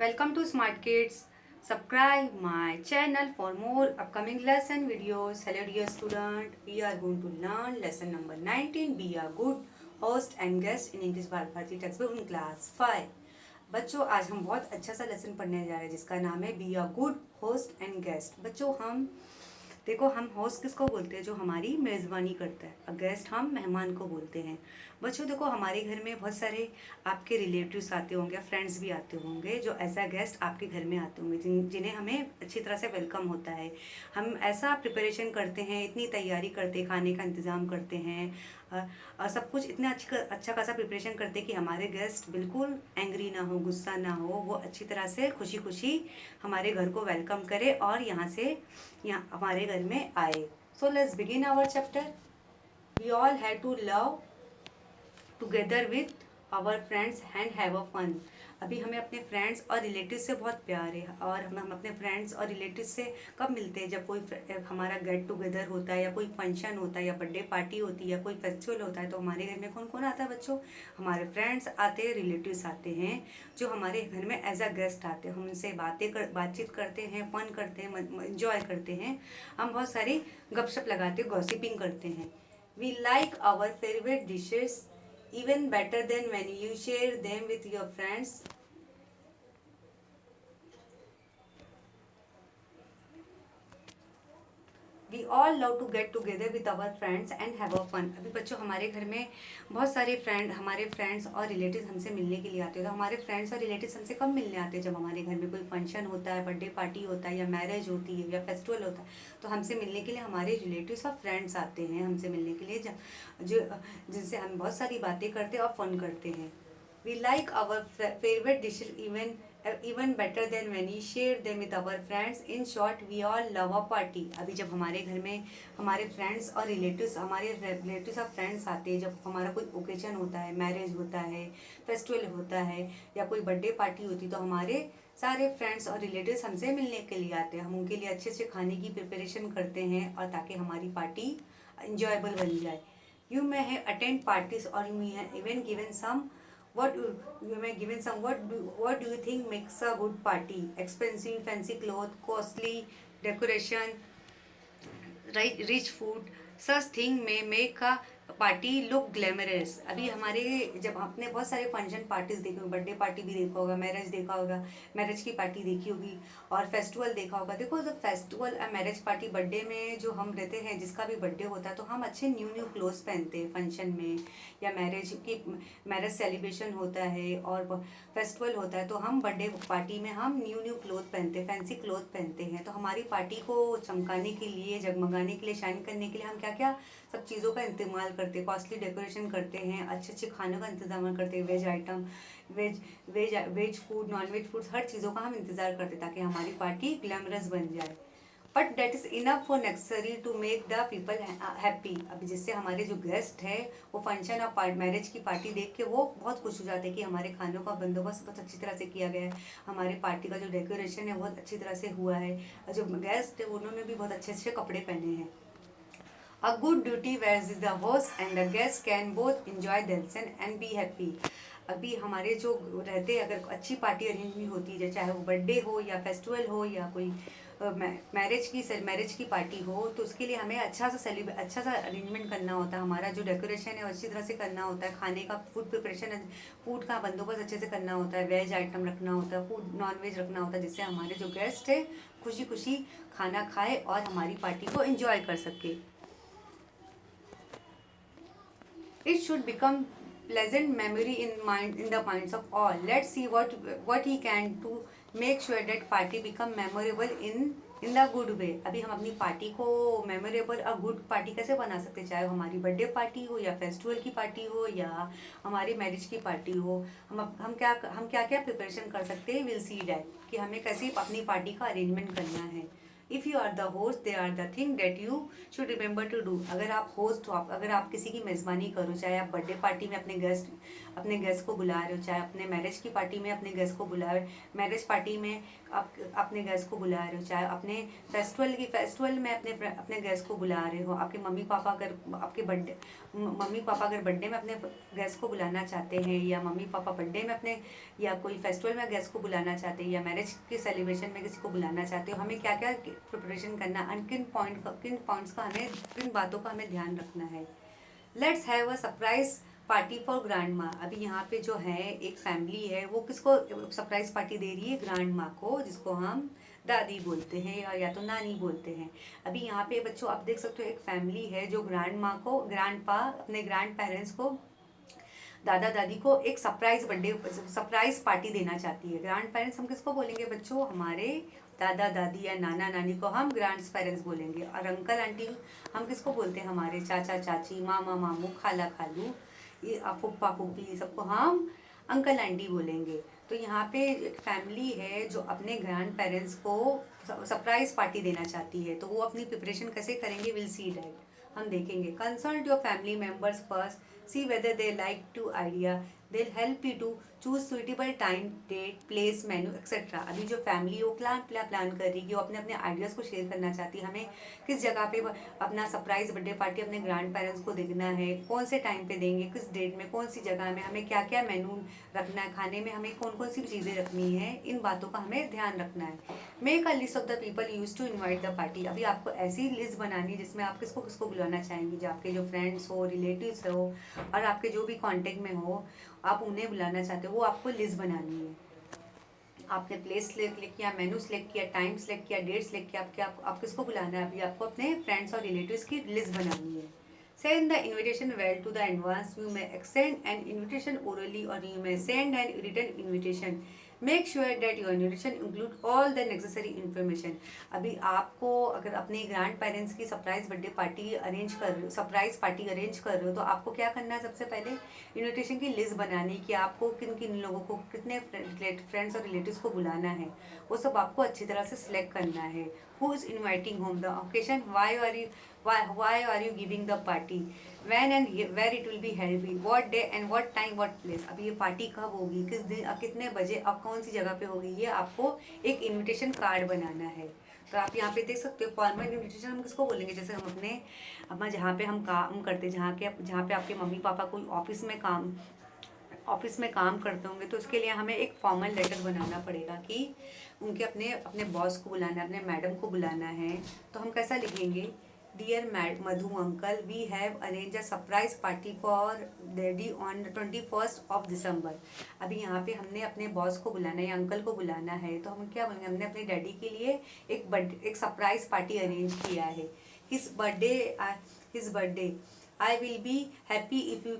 Welcome to Smart Kids. Subscribe my channel for more upcoming lesson videos. Hello dear student. We are going to learn lesson number 19. Be a good host and guest in English Bharati textbook in class 5. बच्चों आज हम बहुत अच्छा सा lesson पढ़ने जा रहे हैं जिसका नाम है be a good host and guest. बच्चों हम देखो, हम होस्ट किसको बोलते हैं? जो हमारी मेज़बानी करता है। अ गेस्ट हम मेहमान को बोलते हैं। बच्चों देखो, हमारे घर में बहुत सारे आपके रिलेटिव्स आते होंगे, फ्रेंड्स भी आते होंगे जो एज अ गेस्ट आपके घर में आते होंगे, जिन्हें हमें अच्छी तरह से वेलकम होता है। हम ऐसा प्रिपरेशन करते हैं, इतनी तैयारी करते हैं, खाने का इंतज़ाम करते हैं, सब कुछ इतना अच्छा खासा प्रिपरेशन करते हैं कि हमारे गेस्ट बिल्कुल एंग्री ना हो, गुस्सा ना हो, वो अच्छी तरह से खुशी खुशी हमारे घर को वेलकम करे और यहाँ हमारे घर में आए। So let's begin our chapter. We all have to love together with our friends and have a fun. अभी हमें अपने फ्रेंड्स और रिलेटिव से बहुत प्यार है और हम अपने फ्रेंड्स और रिलेटिव से कब मिलते हैं? जब कोई हमारा गेट टुगेदर होता है या कोई फंक्शन होता है या बर्थडे पार्टी होती है या कोई फेस्टिवल होता है। तो हमारे घर में कौन कौन आता है बच्चों? हमारे फ्रेंड्स आते हैं, रिलेटिव्स आते हैं जो हमारे घर में एज अ गेस्ट आते हैं। हम उनसे बातचीत करते हैं, फन करते हैं, इंजॉय करते हैं। हम बहुत सारी गपशप लगाते हैं, गॉसिपिंग करते हैं। We like our favourite dishes even better than when you share them with your friends. We all love to get together with our friends and have a fun. अभी बच्चों हमारे घर में बहुत सारे हमारे फ्रेंड्स और रिलेटिव्स हमसे मिलने के लिए आते हैं। तो हमारे फ्रेंड्स और रिलेटिव्स हमसे कब मिलने आते हैं? जब हमारे घर में कोई फंक्शन होता है, बर्थडे पार्टी होता है या मैरिज होती है या फेस्टिवल होता है। तो हमसे मिलने के लिए हमारे रिलेटिव्स और फ्रेंड्स आते हैं हमसे मिलने के लिए, जो जिनसे हम बहुत सारी बातें करते हैं और फन करते हैं। We like our favorite dishes even better than when we share them with our friends. In short, we all love a party. अभी जब हमारे घर में हमारे फ्रेंड्स और रिलेटिव्स और फ्रेंड्स आते हैं, जब हमारा कोई ओकेजन होता है, मैरिज होता है, फेस्टिवल होता है या कोई बर्थडे पार्टी होती है, तो हमारे सारे फ्रेंड्स और रिलेटिव्स हमसे मिलने के लिए आते हैं। हम उनके लिए अच्छे से खाने की प्रिपरेशन करते हैं और ताकि हमारी पार्टी इंजॉयबल बन जाए। You may have attend parties or you may have even given some. You may given some. What do you think makes a good party? Expensive, fancy clothes, costly decoration, right, rich food. Such thing may make a party look glamorous. अभी हमारे जब आपने बहुत सारे function parties देखे होंगे, birthday party भी देखा होगा, मैरिज देखा होगा, मैरिज की पार्टी देखी होगी और फेस्टिवल देखा होगा। देखो, जब फेस्टिवल और मैरिज पार्टी, बर्थडे में जो हम रहते हैं, जिसका भी बर्थडे होता है, तो हम अच्छे न्यू क्लोथ्स पहनते हैं फंक्शन में, या मैरिज सेलिब्रेशन होता है और फेस्टिवल होता है, तो हम बर्थडे पार्टी में हम न्यू क्लोथ पहनते हैं, फैंसी क्लोथ पहनते हैं। तो हमारी पार्टी को चमकाने के लिए, जगमगाने के लिए, शाइन करने के लिए हम क्या क्या सब चीज़ों का इस्तेमाल करते हैं। कॉस्टली डेकोरेशन करते हैं, अच्छे अच्छे खानों का इंतजाम करते हैं, veg item, veg food, non veg food, हर चीज़ों का हम इंतज़ार करते हैं ताकि हमारी पार्टी ग्लैमरस बन जाए। But that is enough for necessary to make the people happy. अभी जिससे हमारे जो गेस्ट है वो फंक्शन और मैरिज की पार्टी देख के वो बहुत खुश हो जाते हैं कि हमारे खानों का बंदोबस्त बहुत अच्छी तरह से किया गया है, हमारे पार्टी का जो डेकोरेशन है बहुत अच्छी तरह से हुआ है, और जो गेस्ट है उन्होंने भी बहुत अच्छे अच्छे कपड़े पहने हैं। A good duty where the host and the guest can both enjoy themselves and be happy. अभी हमारे जो रहते हैं, अगर अच्छी पार्टी अरेंज भी होती है, चाहे वो बर्थडे हो या फेस्टिवल हो या कोई मैरिज की पार्टी हो, तो उसके लिए हमें अच्छा सा अरेंजमेंट करना होता है। हमारा जो डेकोरेशन है अच्छी तरह से करना होता है, खाने का फूड का बंदोबस्त अच्छे से करना होता है, वेज आइटम रखना होता है, फूड नॉन वेज रखना होता है, जिससे हमारे जो गेस्ट है खुशी खुशी खाना खाए और हमारी पार्टी को एंजॉय कर सके। It should become pleasant memory in the minds of all. Let's see what he can to make sure that party become memorable in the good way. अभी हम अपनी पार्टी को मेमोरेबल और गुड पार्टी कैसे बना सकते हैं? चाहे हमारी बर्थडे पार्टी हो या फेस्टिवल की पार्टी हो या हमारी मैरिज की पार्टी हो, हम क्या क्या प्रिपरेशन कर सकते हैं? विल सी डैट कि हमें कैसे अपनी पार्टी का अरेंजमेंट करना है। If you are the host they are the thing that you should remember to do. अगर आप होस्ट हो, अगर आप किसी की मेज़बानी करो, चाहे आप बर्थडे पार्टी में अपने गेस्ट को बुला रहे हो, चाहे अपने मैरिज की पार्टी में अपने गेस्ट को बुला रहे हो, मैरिज पार्टी में आप अपने गेस्ट को बुला रहे हो, चाहे अपने फेस्टिवल में अपने गेस्ट को बुला रहे हो, आपके मम्मी पापा अगर बर्थडे में अपने गेस्ट को बुलाना चाहते हैं, या मम्मी पापा बर्थडे में अपने, या कोई फेस्टिवल में गेस्ट को बुलाना चाहते हैं, या मैरिज के सेलिब्रेशन में किसी को बुलाना चाहते हो, हमें क्या क्या प्रिपरेशन करना, किन पॉइंट्स का हमें, किन बातों का हमें ध्यान रखना है। Let's have a surprise party for grand माँ। अभी यहाँ पे जो है एक फैमिली है, वो किसको सरप्राइज पार्टी दे रही है? ग्रैंड माँ को, जिसको हम दादी बोलते हैं या तो नानी बोलते हैं। अभी यहाँ पे बच्चों आप देख सकते हो, एक फैमिली है जो ग्रैंड माँ को, ग्रैंड पा अपने ग्रैंड पेरेंट्स को, दादा दादी को एक सरप्राइज पार्टी देना चाहती है। ग्रैंड पेरेंट्स हम किसको बोलेंगे बच्चों? हमारे दादा दादी या नाना नानी को हम ग्रैंड पेरेंट्स बोलेंगे। और अंकल आंटी हम किसको बोलते हैं? हमारे चाचा चाची, मामा मामू, खाला खालू, ये फूफा फूफी, सबको हम अंकल आंटी बोलेंगे। तो यहाँ पे एक फैमिली है जो अपने ग्रैंड पेरेंट्स को सरप्राइज पार्टी देना चाहती है। तो वो अपनी प्रिपरेशन कैसे करेंगे? विल सी डैट, हम देखेंगे। Consult your family members first, see whether they like to idea, they'll help you to choose suitable time, date, place, menu, etc. अभी जो फैमिली वो प्लान कर रही है, वो अपने अपने आइडियाज़ को शेयर करना चाहती है, हमें किस जगह पे अपना सरप्राइज बर्थडे पार्टी अपने ग्रैंड पेरेंट्स को देखना है, कौन से टाइम पे देंगे, किस डेट में, कौन सी जगह में, हमें क्या क्या मेनू रखना है, खाने में हमें कौन कौन सी चीज़ें रखनी है, इन बातों का हमें ध्यान रखना है। Make a list of the people use to invite the party. अभी आपको ऐसी लिस्ट बनानी है जिसमें आप किसको किसको बुलाना चाहेंगे, जो आपके जो फ्रेंड्स हो, रिलेटिव्स हो, और आपके जो भी कांटेक्ट में हो, आप उन्हें बुलाना चाहते हो, वो आपको लिस्ट बनानी है। आपने प्लेस सेलेक्ट किया, मेनू सेलेक्ट किया, टाइम सेलेक्ट किया, डेट सेलेक्ट किया, आप किसको बुलाना है? अभी आपको अपने फ्रेंड्स और रिलेटिव्स की लिस्ट बनानी है। Send the invitation well to the advance. You may extend an invitation orally or you may send an written invitation. Make sure that your invitation include all the necessary information. अभी आपको अगर अपने grand parents की surprise birthday party arrange कर रहे हो, surprise party arrange कर रहे हो, तो आपको क्या करना है? सबसे पहले इन्विटेशन की लिस्ट बनानी कि आपको किन किन लोगों को, कितने फ्रेंड्स और रिलेटिव्स को बुलाना है, वो सब आपको अच्छी तरह से सिलेक्ट करना है। Who is inviting home, the occasion, why are you giving the party, when and where it will be held, what day and what time what place। अभी ये पार्टी कब होगी, किस दिन, कितने बजे, अब कौन सी जगह पे होगी, ये आपको एक इनविटेशन कार्ड बनाना है। तो आप यहाँ पे देख सकते हो, फॉर्मल इनविटेशन हम किसको बोलेंगे? जैसे हम अपना जहाँ पे हम काम करते, जहाँ पे आपके मम्मी पापा कोई ऑफिस में काम करते होंगे, तो उसके लिए हमें एक फॉर्मल लेटर बनाना पड़ेगा कि उनके अपने अपने बॉस को बुलाना है, अपने मैडम को बुलाना है। तो हम कैसा लिखेंगे? Dear Madhu uncle, we have arrange a surprise party for daddy on 21st of December। अभी यहाँ पे हमने अपने बॉस को बुलाना है या अंकल को बुलाना है, तो हम क्या बोलेंगे? हमने अपने डैडी के लिए एक सरप्राइज पार्टी अरेंज किया है। His birthday I will be happy if you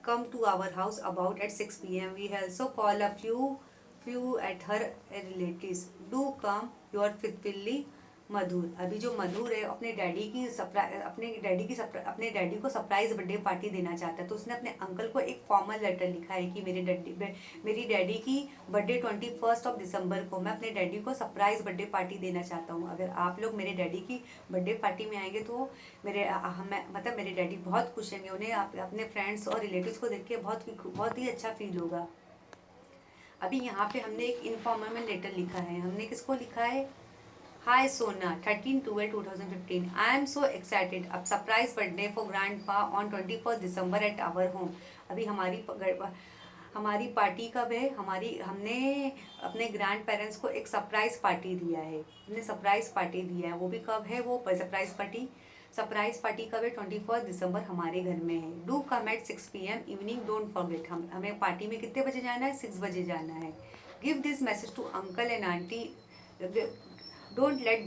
come to our house about at 6 p.m. We also call a few at her relatives. Do come your faithfully मधुर। अभी जो मधुर है अपने daddy को surprise birthday party देना चाहता है, तो उसने अपने अंकल को एक फॉर्मल लेटर लिखा है कि मेरी डैडी की बर्थडे 21st दिसंबर को, मैं अपने डैडी को सरप्राइज बर्थडे पार्टी देना चाहता हूँ। अगर आप लोग मेरे डैडी की बर्थडे पार्टी में आएंगे तो मेरे डैडी बहुत खुश होंगे, उन्हें अपने फ्रेंड्स और रिलेटिव्स को देख के बहुत ही अच्छा फील होगा। अभी यहाँ पे हमने एक इनफॉर्मल लेटर लिखा है, हमने किसको लिखा है? Hi Sona, 13/12/2015. I am so excited. अब surprise birthday for grandpa on 21st December at our home. अभी हमारी पार्टी कब है? हमने अपने ग्रैंड पेरेंट्स को एक सरप्राइज पार्टी दिया है, वो भी कब है? वो सरप्राइज पार्टी कब है? 21st दिसंबर हमारे घर में है। Do come at 6 p.m. Evening, don't forget. हमें पार्टी में कितने बजे जाना है? 6 बजे जाना है। Give this message to uncle and aunty, don't let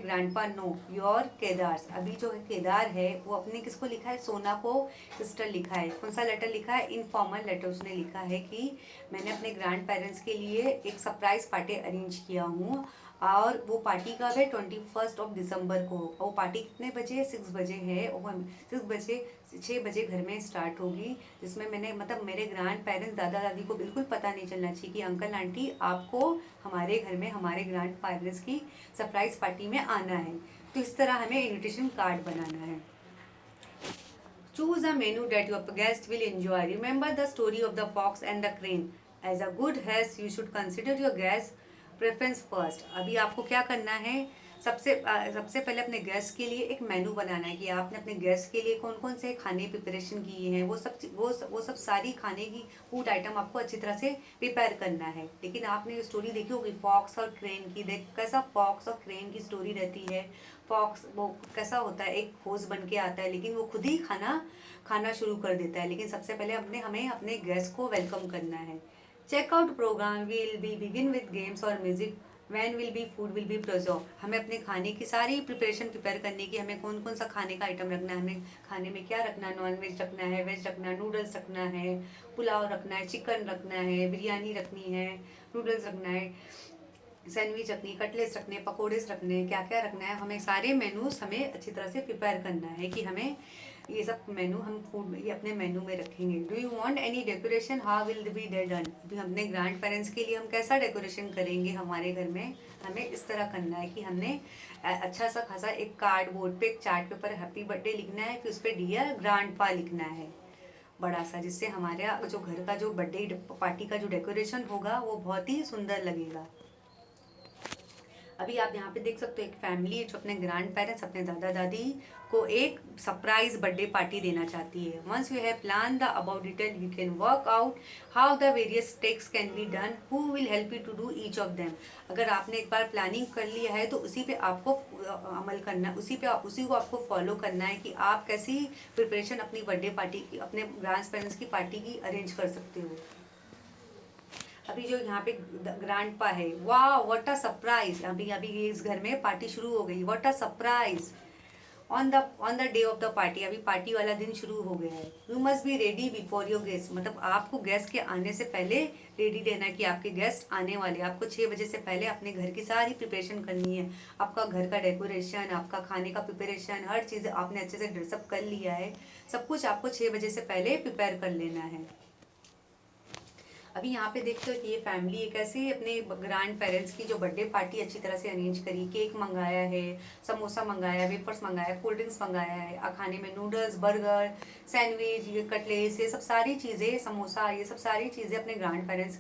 grandpa know your केदार्स। अभी जो केदार है वो अपने किसको लिखा है? सोना को सिस्टर लिखा है। कौन सा लेटर लिखा है? इनफॉर्मल लेटर उसने लिखा है कि मैंने अपने ग्रैंड पेरेंट्स के लिए एक सरप्राइज पार्टी अरेंज किया हूँ और वो पार्टी कब है, 21 को। और वो पार्टी कितने बजे, 6 बजे है। और 6 बजे, 6 बजे घर में स्टार्ट होगी, जिसमें मैंने मतलब मेरे ग्रैंड पेरेंट्स, दादा दादी को बिल्कुल पता नहीं चलना चाहिए कि अंकल आंटी आपको हमारे घर में हमारे ग्रैंड पेरेंट्स की सरप्राइज पार्टी में आना है। तो इस तरह हमें इनविटेशन कार्ड बनाना है। Choose a menu that your guest will enjoy. Remember the story of the fox and the crane. As a good host, you should consider your guest preference first. अभी आपको क्या करना है, सबसे पहले अपने गेस्ट के लिए एक मेनू बनाना है कि आपने अपने गेस्ट के लिए कौन कौन से खाने प्रिपरेशन किए हैं। वो सब सारी खाने की फूड आइटम आपको अच्छी तरह से प्रिपेयर करना है। लेकिन आपने स्टोरी देखी होगी फॉक्स और क्रेन की, देख कैसा फॉक्स और क्रेन की स्टोरी रहती है। फॉक्स वो कैसा होता है, एक होस्ट बन के आता है, लेकिन वो खुद ही खाना शुरू कर देता है। लेकिन सबसे पहले हमें अपने गेस्ट को वेलकम करना है। Checkout program will be begin with games और music. When will be food will be preserve. हमें अपने खाने की सारी प्रिपेयर करने की, हमें कौन कौन सा खाने का आइटम रखना है, हमें खाने में क्या रखना है, नॉन वेज रखना है, वेज रखना है, नूडल्स रखना है, पुलाव रखना है, चिकन रखना है, बिरयानी रखनी है, नूडल्स रखना है, सैंडविच रखनी, कटलेट्स रखने, पकोड़े रखने, क्या क्या रखना है, हमें सारे मेनूज हमें अच्छी तरह से प्रिपेयर करना है कि हमें ये सब मेनू हम फूड ये अपने मेनू में रखेंगे। Do you want any decoration, how will be done. अभी अपने ग्रैंड पेरेंट्स के लिए हम कैसा डेकोरेशन करेंगे हमारे घर में, हमें इस तरह करना है कि हमने अच्छा सा खासा एक कार्डबोर्ड पे, एक चार्ट पेपर हैप्पी बर्थडे लिखना है, फिर उस पर डियर ग्रैंड पा लिखना है बड़ा सा, जिससे हमारे जो घर का जो बर्थडे पार्टी का जो डेकोरेशन होगा वो बहुत ही सुंदर लगेगा। अभी आप यहाँ पे देख सकते हो एक फैमिली है जो अपने ग्रैंड पेरेंट्स, अपने दादा दादी को एक सरप्राइज बर्थडे पार्टी देना चाहती है। Once you have plan the about detail, you can work out how the various steps can be done, who will help you to do each of them. अगर आपने एक बार प्लानिंग कर लिया है तो उसी पे आपको अमल करना, उसी को आपको फॉलो करना है कि आप कैसी प्रिपरेशन अपनी बर्थडे पार्टी की, अपने ग्रैंड पेरेंट्स की पार्टी की अरेंज कर सकते हो। अभी जो यहाँ पे ग्रैंड पा है, वाह व्हाट अ सरप्राइज। अभी अभी इस घर में पार्टी शुरू हो गई, what a surprise. On the day of the party, अभी पार्टी वाला दिन शुरू हो गया है। You must be ready before your guest, मतलब आपको गेस्ट के आने से पहले रेडी रहना है कि आपके गेस्ट आने वाले। आपको 6 बजे से पहले अपने घर की सारी प्रिपरेशन करनी है। आपका घर का डेकोरेशन, आपका खाने का प्रिपरेशन, हर चीज़ आपने अच्छे से ड्रेसअप कर लिया है। सब कुछ आपको 6 बजे से पहले प्रिपेयर कर लेना है। अभी यहाँ पे देखते हो कि ये फैमिली एक ऐसे अपने ग्रैंड पेरेंट्स की जो बर्थडे पार्टी अच्छी तरह से अरेंज करी। केक मंगाया है, समोसा मंगाया, वेफर्स मंगाया, कोल्ड ड्रिंक्स मंगाया है, खाने में नूडल्स, बर्गर, सैंडविच, ये कटलेट्स, ये सब सारी चीज़ें, समोसा, ये सब सारी चीज़ें अपने ग्रैंड पेरेंट्स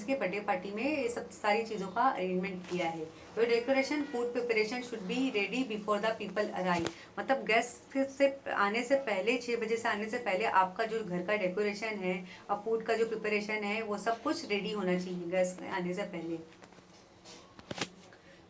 के बर्थडे पार्टी में ये सब सारी चीज़ों का अरेंजमेंट किया है। तो decoration food preparation should be ready before the people arrive, मतलब गेस्ट से आने से पहले, 6 बजे से आने से पहले आपका जो घर का डेकोरेशन है और फूड का जो प्रिपरेशन है वो सब कुछ रेडी होना चाहिए गेस्ट आने से पहले।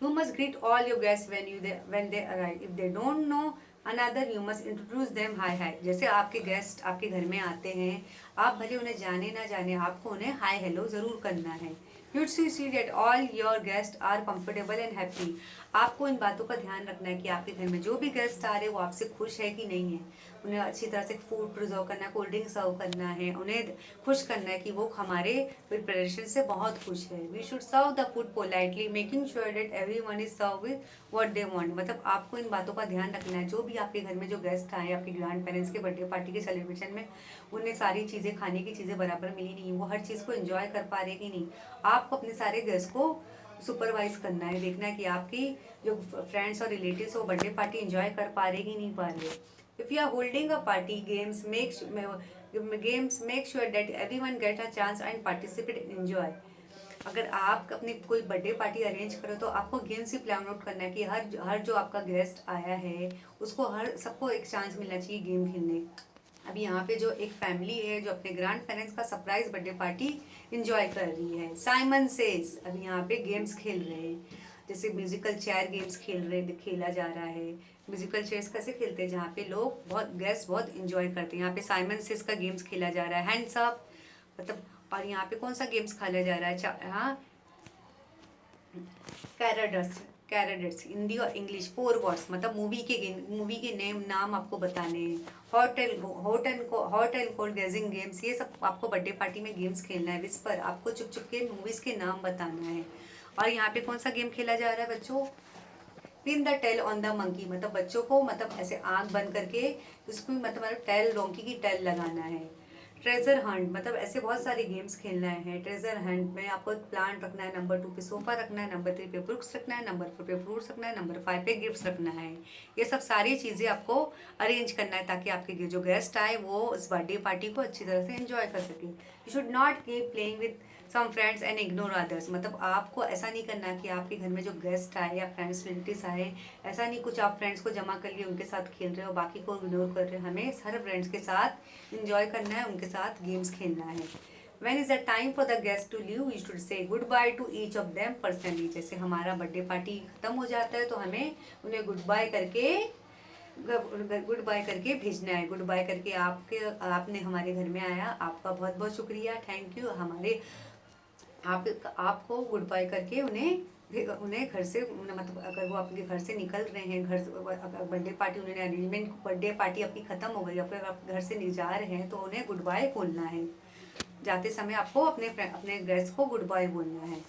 You must greet all your guests when they arrive. If they don't know another, you must introduce them. Hi. जैसे आपके गेस्ट आपके घर में आते हैं, आप भले उन्हें जाने ना जाने, आपको उन्हें हाय हेलो ज़रूर करना है। You should see that all your guests are comfortable and happy. आपको इन बातों का ध्यान रखना है कि आपके घर में जो भी गेस्ट आ रहे हैं वो आपसे खुश है कि नहीं है। उन्हें अच्छी तरह से फूड प्रिजर्व करना है, कोल्ड ड्रिंक सर्व करना है, उन्हें खुश करना है कि वो हमारे प्रिपरेशन से बहुत खुश है। We should serve the food politely, making sure that everyone is serve with what they want. मतलब आपको इन बातों का ध्यान रखना है, जो भी आपके घर में जो गेस्ट आए आपके ग्रैंड पेरेंट्स के बर्थडे पार्टी के सेलिब्रेशन में, उन्हें सारी चीज़ें, खाने की चीज़ें बराबर मिली नहीं, वो हर चीज़ को एंजॉय कर पा रहे कि नहीं। आपको अपने सारे गेस्ट को सुपरवाइज करना है, देखना है कि आपकी जो फ्रेंड्स और रिलेटिव्स वो बर्थडे पार्टी एंजॉय कर पा रहे कि नहीं पा रहे। If you are holding a party, games make sure that everyone get a chance and participate and enjoy. अगर आप अपनी कोई बर्थडे पार्टी अरेंज करो तो आपको गेम्स ही प्लान आउट करना है कि हर जो आपका गेस्ट आया है उसको सबको एक चांस मिलना चाहिए गेम खेलने। अभी यहाँ पे जो एक फैमिली है जो अपने ग्रैंड पेरेंट्स का सरप्राइज बर्थडे पार्टी इंजॉय कर रही है। साइमन सेज, अभी यहाँ पे गेम्स खेल रहे हैं, जैसे म्यूजिकल चेयर गेम्स खेला जा रहा है। म्यूजिकल चेयर्स कैसे खेलते हैं, जहाँ पे लोग गेस्ट बहुत इंजॉय करते हैं। यहाँ पे साइमन सेज का गेम्स खेला जा रहा है, हैंड्स अप, मतलब। और यहाँ पे कौन सा गेम्स खेला जा रहा है, हाँ, कैरेडर्स, हिंदी और इंग्लिश 4 वर्ड्स, मतलब मूवी के नाम आपको बताने हैं। Hot and cold gazing games, ये सब आपको बर्थडे पार्टी में गेम्स खेलना है। विस्पर, आपको चुप चुप के मूवीज के नाम बताना है। और यहाँ पे कौन सा गेम खेला जा रहा है बच्चों? Pin the tail on the monkey, मतलब बच्चों को मतलब ऐसे आंख बंद करके उसको मतलब टेल डोंकी की टेल लगाना है। ट्रेजर हंट, मतलब ऐसे बहुत सारे गेम्स खेलना है। ट्रेजर हंट में आपको एक प्लांट रखना है, नंबर 2 पे सोफा रखना है, नंबर 3 पे बुक्स रखना है, नंबर 4 पे फ्रूट्स रखना है, नंबर 5 पे गिफ्ट्स रखना है। ये सब सारी चीज़ें आपको अरेंज करना है ताकि आपके जो गेस्ट आए वो इस बर्थडे पार्टी को अच्छी तरह से एंजॉय कर सके। You should not keep playing with some friends and ignore others, मतलब आपको ऐसा नहीं करना कि आपके घर में जो गेस्ट आए या फ्रेंड्स रिलेटिव्स आए, ऐसा नहीं कुछ आप फ्रेंड्स को जमा कर लिए उनके साथ खेल रहे हो बाकी को इग्नोर कर रहे हो। हमें हर फ्रेंड्स के साथ इंजॉय करना है, उनके साथ गेम्स खेलना है। When is the time for the guests to leave, you should say goodbye to each of them personally। जैसे हमारा बर्थडे पार्टी खत्म हो जाता है तो हमें उन्हें गुड बाय करके भेजना है। गुड बाय करके आपने हमारे घर में आया, आपका बहुत बहुत शुक्रिया, थैंक यू। आपको गुड बाय करके उन्हें घर से मतलब अगर वो आपके घर से निकल रहे हैं, घर से बर्थडे पार्टी उन्होंने अरेंजमेंट बर्थडे पार्टी आपकी ख़त्म हो गई या फिर आप घर से जा रहे हैं तो उन्हें गुड बाय बोलना है। जाते समय आपको अपने गेस्ट को गुड बाय बोलना है।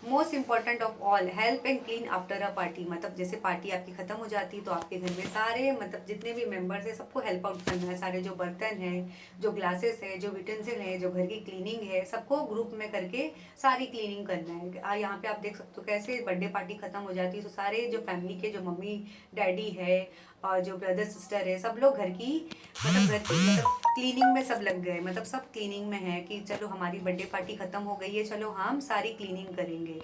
Most important of all, help and clean after a party, मतलब जैसे पार्टी आपकी खत्म हो जाती है तो आपके घर में सारे मतलब जितने भी मेंबर्स हैं सबको हेल्प आउट करना है। सारे जो बर्तन हैं, जो ग्लासेस है, जो यूटेंसिल है, जो घर की क्लीनिंग है, सबको ग्रुप में करके सारी क्लीनिंग करना है। यहाँ पे आप देख सकते हो कैसे बर्थडे पार्टी खत्म हो जाती है तो सारे जो फैमिली के जो मम्मी डैडी है और जो ब्रदर सिस्टर है सब लोग घर की मतलब क्लीनिंग में सब लग गए, मतलब सब क्लीनिंग में है कि चलो हमारी बर्थडे पार्टी खत्म हो गई है, चलो हम सारी क्लीनिंग करेंगे।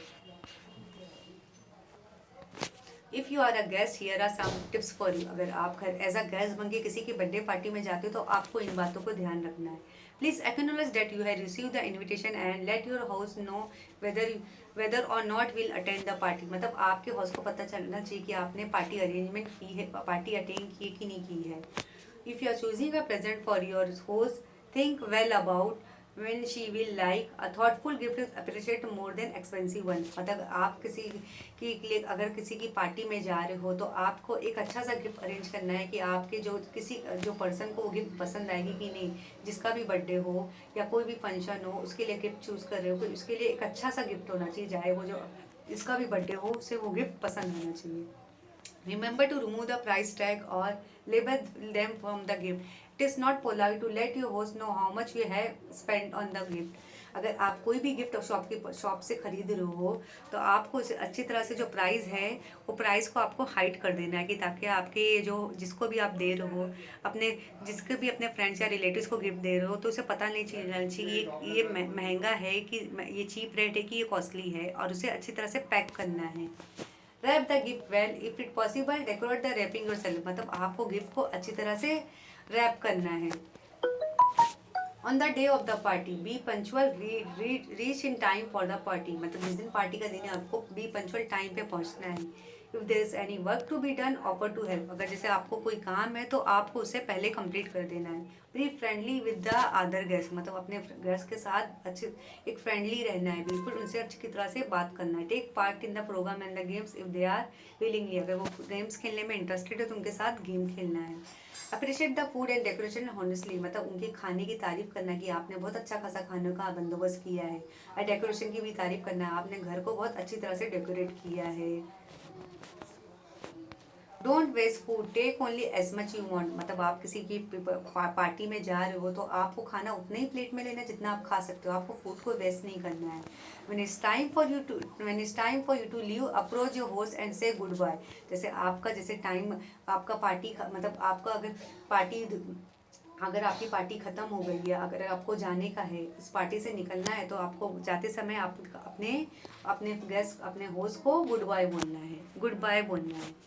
If you are a guest here are some tips for you, अगर आप घर एज अ गेस्ट बन के किसी की बर्थडे पार्टी में जाते हो तो आपको इन बातों को ध्यान रखना है। Please acknowledge that you have receive the invitation and let your house know whether और not will attend the party, मतलब आपके हाउस को पता चलना चाहिए कि आपने पार्टी अरेंजमेंट की है, पार्टी अटेंड की है कि नहीं की है। If you are choosing a present for your host, think well about when she will like a thoughtful gift is appreciate more than expensive one, मतलब आप किसी की लिए अगर किसी की पार्टी में जा रहे हो तो आपको एक अच्छा सा गिफ्ट अरेंज करना है कि आपके जो पर्सन को वो गिफ्ट पसंद आएगी कि नहीं। जिसका भी बर्थडे हो या कोई भी फंक्शन हो उसके लिए गिफ्ट चूज़ कर रहे हो तो उसके लिए एक अच्छा सा गिफ्ट होना चाहिए, चाहे वो जो जिसका भी बर्थडे हो उसे वो गिफ्ट पसंद होना चाहिए। Remember to remove the price tag or label them from the gift. It is not polite to let your host know how much you have spent on the gift. अगर आप कोई भी गिफ्ट शॉप से खरीद रहे हो तो आपको उसे अच्छी तरह से जो प्राइस है वो प्राइस को आपको हाइड कर देना है कि ताकि आपके जो जिसको भी आप दे रहे हो जिसके भी अपने फ्रेंड्स या रिलेटिव्स को गिफ्ट दे रहे हो तो उसे पता नहीं चलना चाहिए ये महंगा है कि ये चीप रेट है कि ये कॉस्टली है, और उसे अच्छी तरह से पैक करना है। Wrap the gift well, if it possible decorate the wrapping yourself, मतलब आपको गिफ्ट को अच्छी तरह से रैप करना है। On the day of the party be punctual, reach in time for the party, मतलब जिस दिन पार्टी का दिन है आपको बी पंचुअल टाइम पे पहुंचना है। If there is any work to be done offer to help, अगर जैसे आपको कोई काम है तो आपको उसे पहले कंप्लीट कर देना है। Be friendly with the other guest, मतलब अपने गेस्ट के साथ अच्छे एक फ्रेंडली रहना है, बिल्कुल उनसे अच्छी तरह से बात करना है। Take part in the programme and the games if they are willingly, अगर वो गेम्स खेलने में इंटरेस्टेड है तो उनके साथ गेम खेलना है। Appreciate the food and decoration honestly, मतलब उनके खाने की तारीफ करना कि आपने बहुत अच्छा खासा खाने का बंदोबस्त किया है। और डेकोरेशन की भी तारीफ करना है, आपने घर को बहुत अच्छी तरह से डेकोरेट किया है। Don't waste food, take only as much you want, मतलब आप किसी की पार्टी में जा रहे हो तो आपको खाना उतना ही प्लेट में लेना है जितना आप खा सकते हो, आपको फूड को वेस्ट नहीं करना है। when it's time for you to leave, approach your host and say goodbye, जैसे आपका जैसे टाइम आपका पार्टी मतलब आपका अगर आपकी पार्टी ख़त्म हो गई है, अगर आपको जाने का है इस पार्टी से निकलना है तो आपको जाते समय आप अपने गेस्ट अपने होस्ट को गुड बाय बोलना है।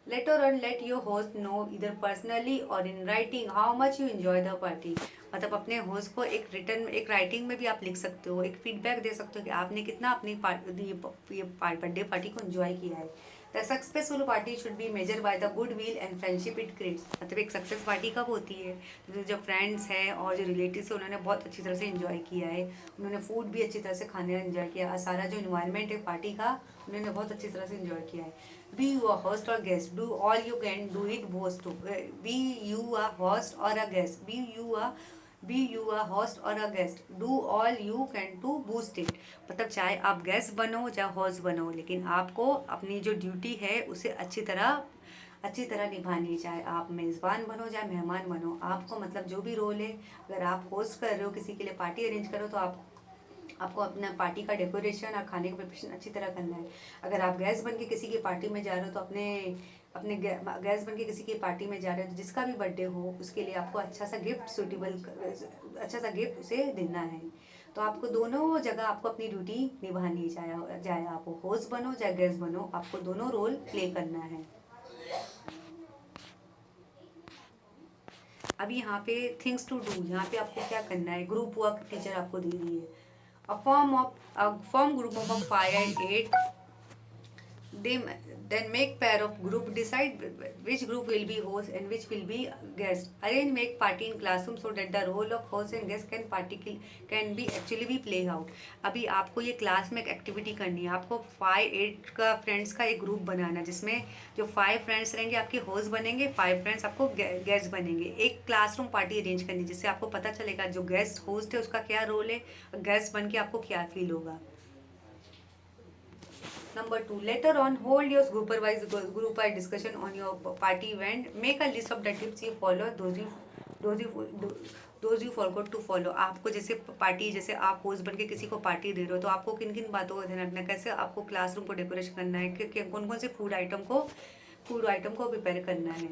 Later on, let your host know either personally or in writing how much you enjoy the party, मतलब अपने होस्ट को एक राइटिंग में भी आप लिख सकते हो, एक फीडबैक दे सकते हो कि आपने कितना अपनी बर्थडे पार्टी को एंजॉय किया है। The successful party should be measure by the good will and friendship it creates, मतलब एक सक्सेस पार्टी कब होती है तो जो फ्रेंड्स हैं और जो रिलेटिव्स हैं उन्होंने बहुत अच्छी तरह से एंजॉय किया है, उन्होंने फूड भी अच्छी तरह से खाने एंजॉय किया, सारा जो इन्वायरमेंट है पार्टी का उन्होंने बहुत अच्छी तरह से एंजॉय किया है। Be you a host or guest, do all you can, do it both to be you a host or a guest, be you a be you a host और a guest, do all you can to boost it. मतलब चाहे आप guest बनो चाहे host बनो, लेकिन आपको अपनी जो ड्यूटी है उसे अच्छी तरह निभानी है। चाहे आप मेज़बान बनो चाहे मेहमान बनो, आपको मतलब जो भी रोल है, अगर आप होस्ट कर रहे हो, किसी के लिए पार्टी अरेंज करो, तो आपको अपना पार्टी का डेकोरेशन और खाने का प्रिपरेशन अच्छी तरह करना है। अगर आप गेस्ट बन के किसी की पार्टी में जा रहे हो, तो अपने गेस्ट बन के किसी की पार्टी में जा रहे हो, तो जिसका भी बर्थडे हो उसके लिए आपको अच्छा सा गिफ्ट उसे देना है। तो आपको दोनों जगह आपको अपनी ड्यूटी निभानी है, चाहे आप होस्ट बनो चाहे गेस्ट बनो, आपको दोनों रोल प्ले करना है। अभी यहाँ पे थिंग्स टू डू, यहाँ पे आपको क्या करना है, ग्रुप वर्क टीचर आपको दे रही है। A form group of 5 and 8, they then make pair of group, decide which group will be host and which will be guest, arrange make party in classroom so that the role of host and guest can be actually be play out। अभी आपको ये class में एक activity करनी है, आपको 5-8 का friends का एक ग्रुप बनाना है, जिसमें जो 5 फ्रेंड्स रहेंगे आपके होस्ट बनेंगे, 5 फ्रेंड्स आपको गेस्ट बनेंगे। एक क्लासरूम पार्टी अरेंज करनी, जिससे आपको पता चलेगा जो गेस्ट होस्ट है उसका क्या रोल है, गेस्ट बन के आपको क्या फील होगा। Number 2, later on, hold your group wise discussion on your party event. Make a list of the tips you follow, those you those you forgot to follow। आपको जैसे पार्टी, जैसे आप होस्ट बन के किसी को पार्टी दे रहे हो, तो आपको किन किन बातों का ध्यान रखना है, कैसे आपको क्लासरूम को डेकोरेशन करना है, कौन कौन से फूड आइटम को प्रिपेयर करना है।